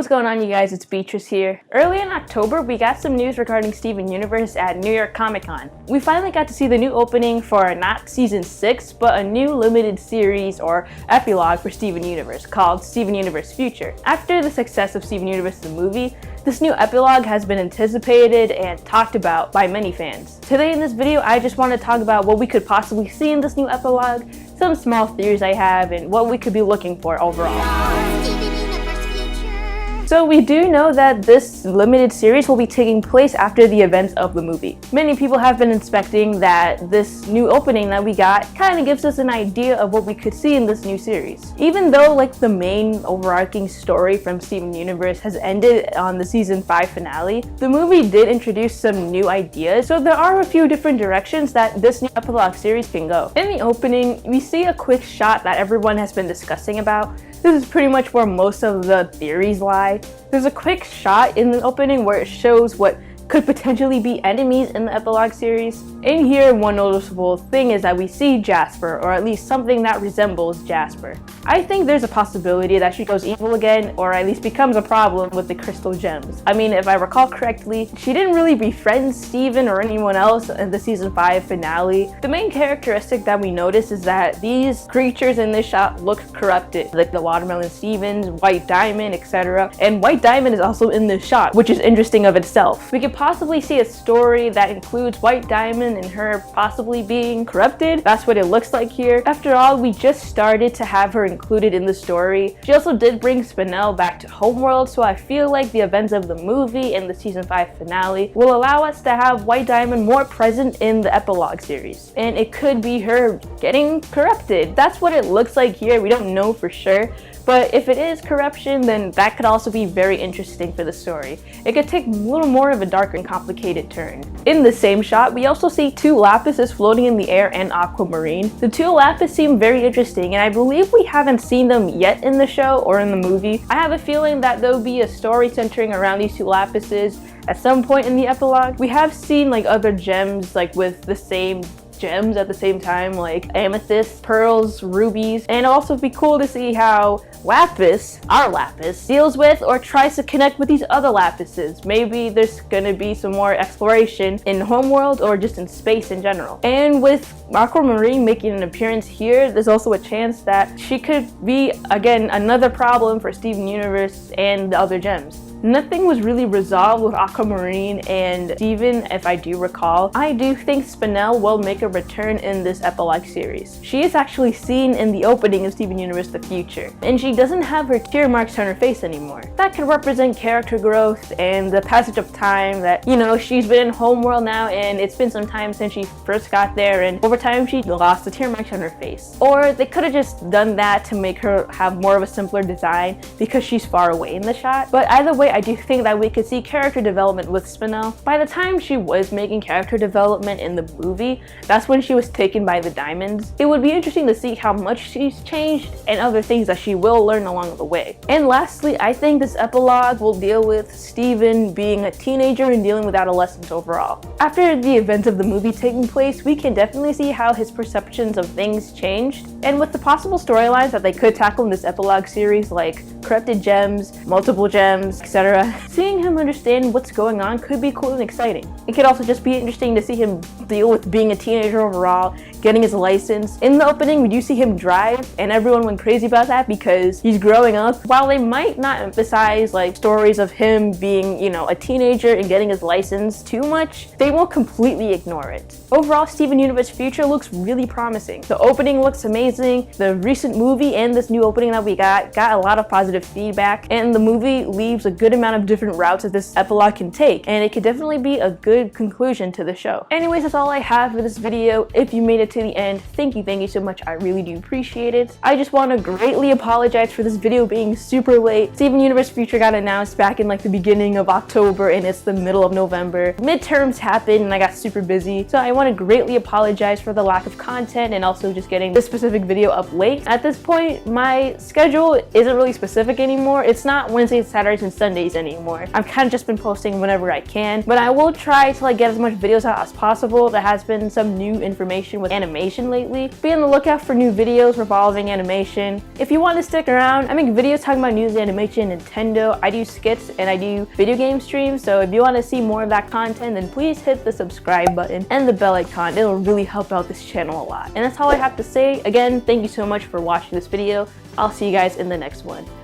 what's going on, you guys? It's Beatrice here. Early in October, we got some news regarding Steven Universe at New York Comic Con. We finally got to see the new opening for not Season 6, but a new limited series or epilogue for Steven Universe called Steven Universe Future. After the success of Steven Universe the movie, this new epilogue has been anticipated and talked about by many fans. Today in this video, I just want to talk about what we could possibly see in this new epilogue, some small theories I have, and what we could be looking for overall. So we do know that this limited series will be taking place after the events of the movie. Many people have been expecting that this new opening that we got kind of gives us an idea of what we could see in this new series. Even though like the main overarching story from Steven Universe has ended on the season 5 finale, the movie did introduce some new ideas, so there are a few different directions that this new epilogue series can go. In the opening, we see a quick shot that everyone has been discussing about. This is pretty much where most of the theories lie. There's a quick shot in the opening where it shows what could potentially be enemies in the epilogue series. In here, one noticeable thing is that we see Jasper, or at least something that resembles Jasper. I think there's a possibility that she goes evil again, or at least becomes a problem with the crystal gems. I mean, if I recall correctly, she didn't really befriend Steven or anyone else in the season 5 finale. The main characteristic that we notice is that these creatures in this shot look corrupted, like the Watermelon Stevens, White Diamond, etc. And White Diamond is also in this shot, which is interesting of itself. We could possibly see a story that includes White Diamond and her possibly being corrupted. That's what it looks like here. After all, we just started to have her included in the story. She also did bring Spinel back to Homeworld, so I feel like the events of the movie and the season 5 finale will allow us to have White Diamond more present in the epilogue series. And it could be her getting corrupted. That's what it looks like here. We don't know for sure. But if it is corruption, then that could also be very interesting for the story. It could take a little more of a dark and complicated turn. In the same shot, we also see two Lapises floating in the air and Aquamarine. The two Lapis seem very interesting, and I believe we haven't seen them yet in the show or in the movie. I have a feeling that there'll be a story centering around these two Lapises at some point in the epilogue. We have seen like other gems like with the same gems at the same time, like amethyst, pearls, rubies, and it'll also be cool to see how Lapis, our Lapis, deals with or tries to connect with these other Lapises. Maybe there's gonna be some more exploration in Homeworld or just in space in general. And with Aquamarine making an appearance here, there's also a chance that she could be, again, another problem for Steven Universe and the other gems. Nothing was really resolved with Aquamarine and Steven, if I do recall. I do think Spinel will make a return in this epilogue series. She is actually seen in the opening of Steven Universe the Future, and she doesn't have her tear marks on her face anymore. That could represent character growth and the passage of time that, you know, she's been in Homeworld now and it's been some time since she first got there, and over time she lost the tear marks on her face. Or they could have just done that to make her have more of a simpler design because she's far away in the shot. But either way, I do think that we could see character development with Spinel. By the time she was making character development in the movie, that's when she was taken by the diamonds. It would be interesting to see how much she's changed and other things that she will learn along the way. And lastly, I think this epilogue will deal with Steven being a teenager and dealing with adolescence overall. After the events of the movie taking place, we can definitely see how his perceptions of things changed. And with the possible storylines that they could tackle in this epilogue series, like corrupted gems, multiple gems, etc., seeing him understand what's going on could be cool and exciting. It could also just be interesting to see him deal with being a teenager overall, getting his license. In the opening, we do see him drive, and everyone went crazy about that because he's growing up. While they might not emphasize like stories of him being, you know, a teenager and getting his license too much, they won't completely ignore it. Overall, Steven Universe Future looks really promising. The opening looks amazing. The recent movie and this new opening that we got a lot of positive feedback, and the movie leaves a good amount of different routes that this epilogue can take, and it could definitely be a good conclusion to the show. Anyways, that's all I have for this video. If you made it to the end, thank you so much. I really do appreciate it. I just want to greatly apologize for this video being super late. Steven Universe Future got announced back in like the beginning of October, and it's the middle of November. Midterms happened and I got super busy, so I want to greatly apologize for the lack of content and also just getting this specific video up late. At this point, my schedule isn't really specific anymore. It's not Wednesdays, Saturdays, and Sundays anymore. I've kind of just been posting whenever I can, but I will try to like get as much videos out as possible. There has been some new information with animation lately. Be on the lookout for new videos revolving animation. If you want to stick around, I make videos talking about news, animation, Nintendo. I do skits and I do video game streams, so if you want to see more of that content, then please hit the subscribe button and the bell icon. It'll really help out this channel a lot. And that's all I have to say. Again, thank you so much for watching this video. I'll see you guys in the next one.